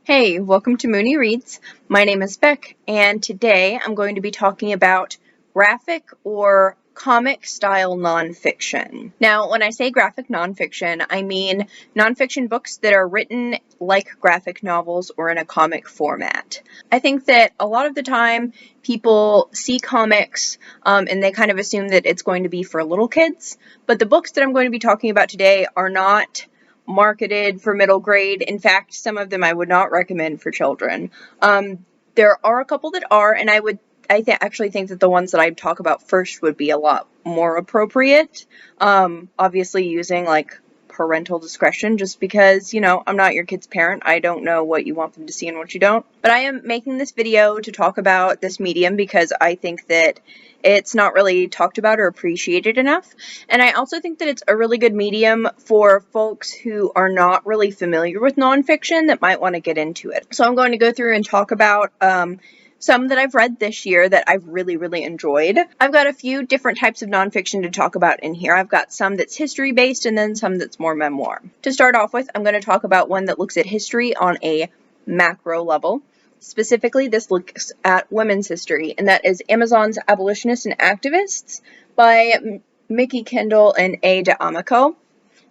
Hey, welcome to Mooney Reads. My name is Beck, and today I'm going to be talking about graphic or comic style nonfiction. Now, when I say graphic nonfiction, I mean nonfiction books that are written like graphic novels or in a comic format. I think that a lot of the time people see comics and they kind of assume that it's going to be for little kids, but the books that I'm going to be talking about today are not marketed for middle grade. In fact, some of them I would not recommend for children. There are a couple that are, and actually think that the ones that I'd talk about first would be a lot more appropriate. Obviously using like parental discretion, just because, I'm not your kid's parent. I don't know what you want them to see and what you don't. But I am making this video to talk about this medium because I think that it's not really talked about or appreciated enough. And I also think that it's a really good medium for folks who are not really familiar with nonfiction that might want to get into it. So I'm going to go through and talk about some that I've read this year that I've really, really enjoyed. I've got a few different types of nonfiction to talk about in here. I've got some that's history-based and then some that's more memoir. To start off with, I'm going to talk about one that looks at history on a macro level. Specifically, this looks at women's history, and that is Amazon's Abolitionists and Activists by Mickey Kendall and A. D'Amico.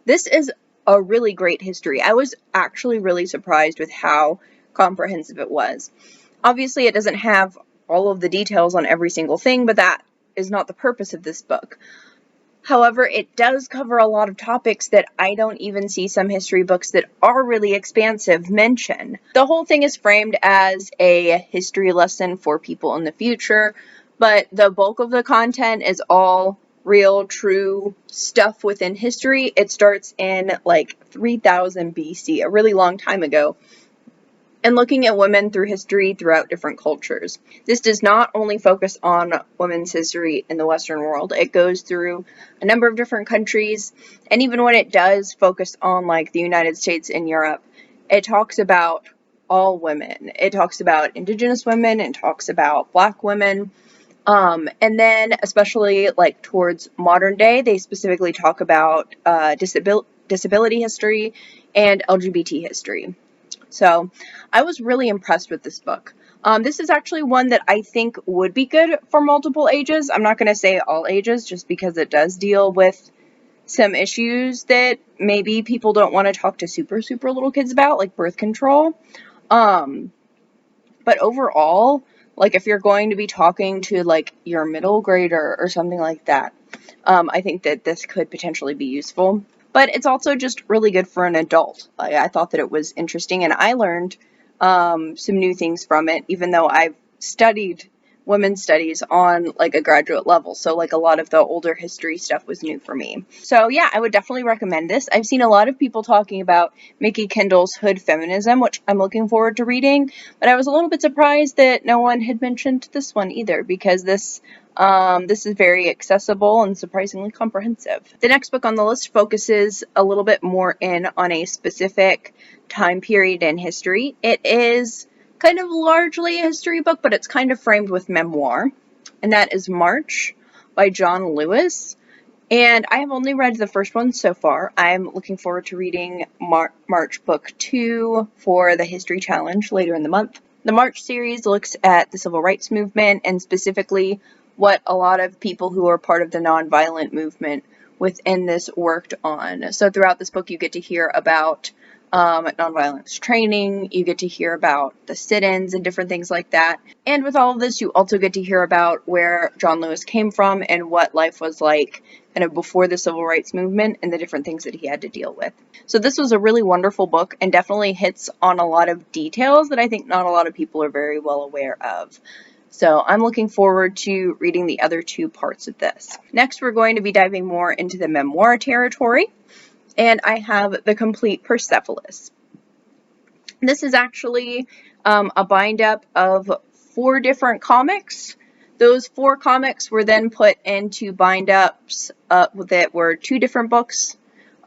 This is a really great history. I was actually really surprised with how comprehensive it was. Obviously, it doesn't have all of the details on every single thing, but that is not the purpose of this book. However, it does cover a lot of topics that I don't even see some history books that are really expansive mention. The whole thing is framed as a history lesson for people in the future, but the bulk of the content is all real, true stuff within history. It starts in like 3000 BC, a really long time ago, and looking at women through history throughout different cultures. This does not only focus on women's history in the Western world, it goes through a number of different countries, and even when it does focus on like the United States and Europe, it talks about all women. It talks about Indigenous women, it talks about Black women, and then especially like towards modern day, they specifically talk about disability history and LGBT history. So I was really impressed with this book. This is actually one that I think would be good for multiple ages. I'm not going to say all ages just because it does deal with some issues that maybe people don't want to talk to super little kids about, like birth control. But overall, like if you're going to be talking to like your middle grader or something like that, I think that this could potentially be useful. But it's also just really good for an adult. I thought that it was interesting, and I learned some new things from it, even though I've studied women's studies on like a graduate level. So like a lot of the older history stuff was new for me. So yeah, I would definitely recommend this. I've seen a lot of people talking about Mickey Kendall's Hood Feminism, which I'm looking forward to reading, but I was a little bit surprised that no one had mentioned this one either, because this is very accessible and surprisingly comprehensive. The next book on the list focuses a little bit more in on a specific time period in history. It is kind of largely a history book, but it's kind of framed with memoir, and that is March by John Lewis. And I have only read the first one so far. I'm looking forward to reading March Book 2 for the History Challenge later in the month. The March series looks at the civil rights movement, and specifically what a lot of people who are part of the nonviolent movement within this worked on. So throughout this book, you get to hear about nonviolence training, you get to hear about the sit-ins and different things like that. And with all of this, you also get to hear about where John Lewis came from and what life was like kind of before the civil rights movement and the different things that he had to deal with. So this was a really wonderful book and definitely hits on a lot of details that I think not a lot of people are very well aware of. So I'm looking forward to reading the other two parts of this. Next, we're going to be diving more into the memoir territory, and I have The Complete Persepolis. This is actually a bind-up of 4 different comics. Those 4 comics were then put into bind-ups that were 2 different books,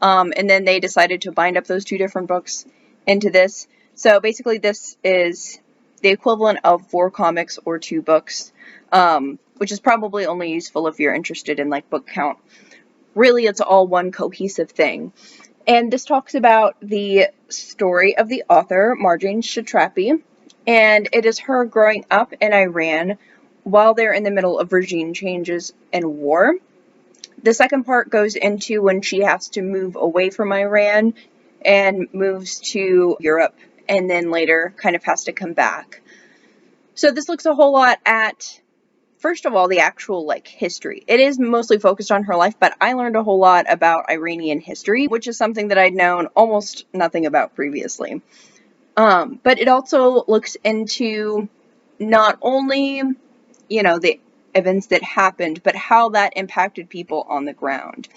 and then they decided to bind up those 2 different books into this. So basically this is the equivalent of 4 comics or 2 books, which is probably only useful if you're interested in like book count. Really, it's all one cohesive thing. And this talks about the story of the author, Marjane Satrapi, and it is her growing up in Iran while they're in the middle of regime changes and war. The second part goes into when she has to move away from Iran and moves to Europe, and then later kind of has to come back. So this looks a whole lot at, first of all, the actual history. It is mostly focused on her life, but I learned a whole lot about Iranian history, which is something that I'd known almost nothing about previously. But it also looks into not only, the events that happened, but how that impacted people on the ground.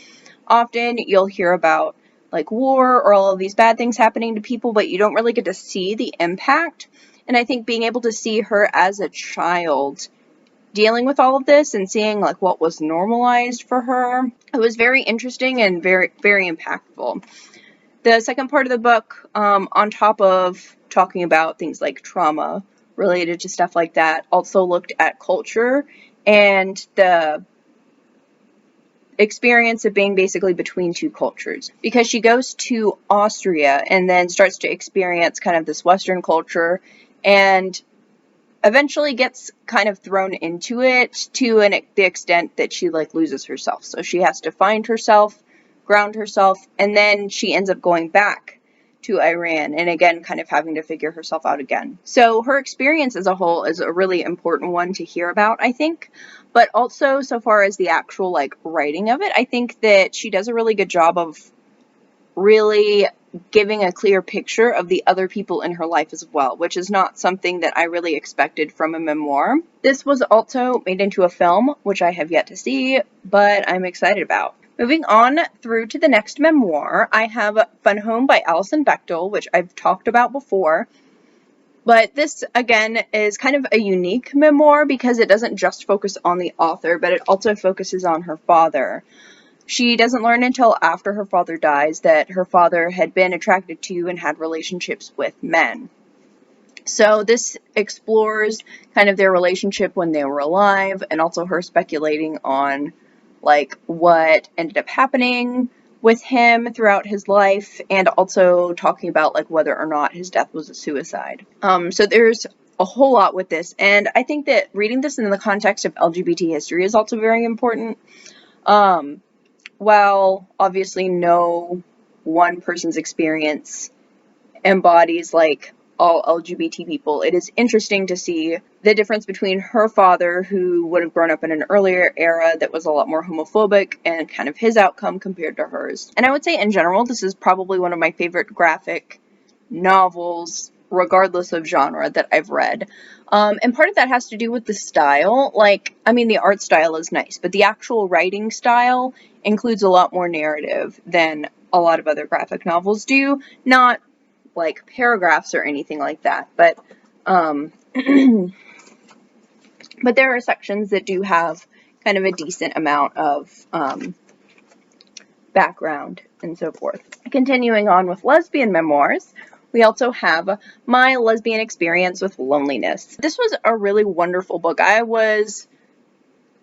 Often you'll hear about war or all of these bad things happening to people, but you don't really get to see the impact. And I think being able to see her as a child dealing with all of this and seeing what was normalized for her, it was very interesting and very, very impactful. The second part of the book, on top of talking about things like trauma related to stuff like that, also looked at culture and the experience of being basically between two cultures, because she goes to Austria and then starts to experience kind of this Western culture and eventually gets kind of thrown into it to the extent that she loses herself. So she has to find herself, ground herself, and then she ends up going back to Iran and again kind of having to figure herself out again. So her experience as a whole is a really important one to hear about, I think. But also, so far as the actual writing of it, I think that she does a really good job of really giving a clear picture of the other people in her life as well, which is not something that I really expected from a memoir. This was also made into a film, which I have yet to see, but I'm excited about. Moving on through to the next memoir, I have Fun Home by Alison Bechdel, which I've talked about before. But this, again, is kind of a unique memoir because it doesn't just focus on the author, but it also focuses on her father. She doesn't learn until after her father dies that her father had been attracted to and had relationships with men. So this explores kind of their relationship when they were alive, and also her speculating on what ended up happening with him throughout his life, and also talking about whether or not his death was a suicide. So there's a whole lot with this, and I think that reading this in the context of LGBT history is also very important. While obviously no one person's experience embodies all LGBT people, it is interesting to see the difference between her father, who would have grown up in an earlier era that was a lot more homophobic, and kind of his outcome compared to hers. And I would say in general, this is probably one of my favorite graphic novels, regardless of genre, that I've read. And part of that has to do with the style. The art style is nice, but the actual writing style includes a lot more narrative than a lot of other graphic novels do. Not paragraphs or anything like that, but but there are sections that do have kind of a decent amount of background and so forth. Continuing on with lesbian memoirs, we also have My Lesbian Experience with Loneliness. This was a really wonderful book. I was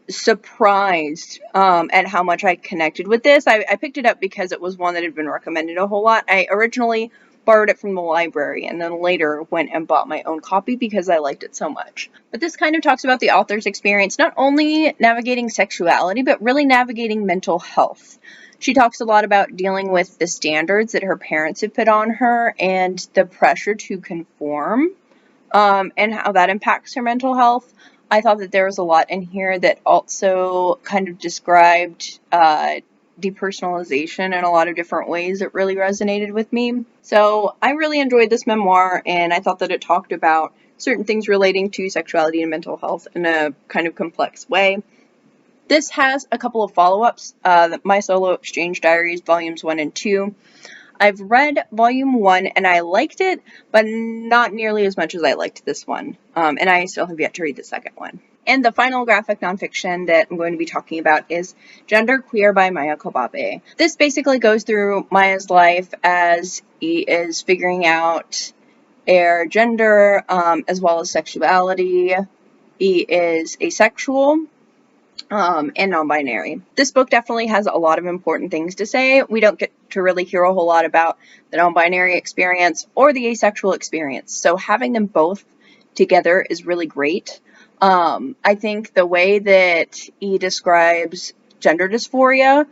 surprised at how much I connected with this. I picked it up because it was one that had been recommended a whole lot. I originally borrowed it from the library and then later went and bought my own copy because I liked it so much. But this kind of talks about the author's experience not only navigating sexuality, but really navigating mental health. She talks a lot about dealing with the standards that her parents have put on her and the pressure to conform, and how that impacts her mental health. I thought that there was a lot in here that also kind of described depersonalization in a lot of different ways that really resonated with me. So I really enjoyed this memoir, and I thought that it talked about certain things relating to sexuality and mental health in a kind of complex way. This has a couple of follow-ups, My Solo Exchange Diaries, Volumes 1 and 2. I've read Volume 1, and I liked it, but not nearly as much as I liked this one, and I still have yet to read the second one. And the final graphic nonfiction that I'm going to be talking about is Gender Queer by Maya Kobabe. This basically goes through Maya's life as he is figuring out her gender, as well as sexuality. He is asexual, and non-binary. This book definitely has a lot of important things to say. We don't get to really hear a whole lot about the non-binary experience or the asexual experience, so having them both together is really great. I think the way that he describes gender dysphoria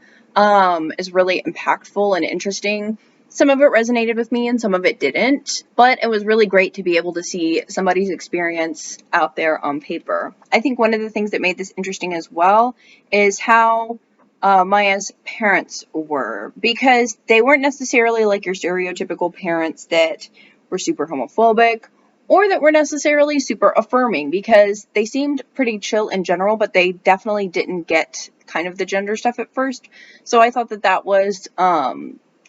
is really impactful and interesting. Some of it resonated with me and some of it didn't, but it was really great to be able to see somebody's experience out there on paper. I think one of the things that made this interesting as well is how Maya's parents were, because they weren't necessarily like your stereotypical parents that were super homophobic or that were necessarily super affirming, because they seemed pretty chill in general, but they definitely didn't get kind of the gender stuff at first. So I thought that that was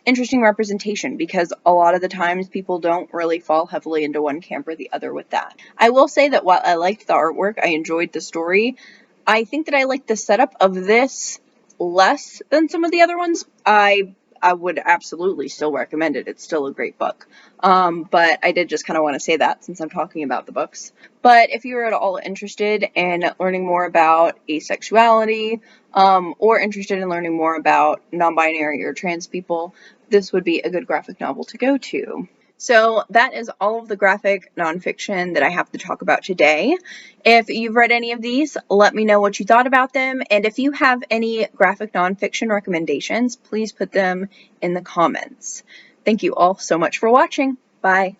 interesting representation, because a lot of the times people don't really fall heavily into one camp or the other with that. I will say that while I liked the artwork, I enjoyed the story, I think that I liked the setup of this less than some of the other ones. I would absolutely still recommend it. It's still a great book. But I did just kind of want to say that since I'm talking about the books. But if you're at all interested in learning more about asexuality, or interested in learning more about non-binary or trans people, this would be a good graphic novel to go to. So that is all of the graphic nonfiction that I have to talk about today. If you've read any of these, let me know what you thought about them. And if you have any graphic nonfiction recommendations, please put them in the comments. Thank you all so much for watching. Bye.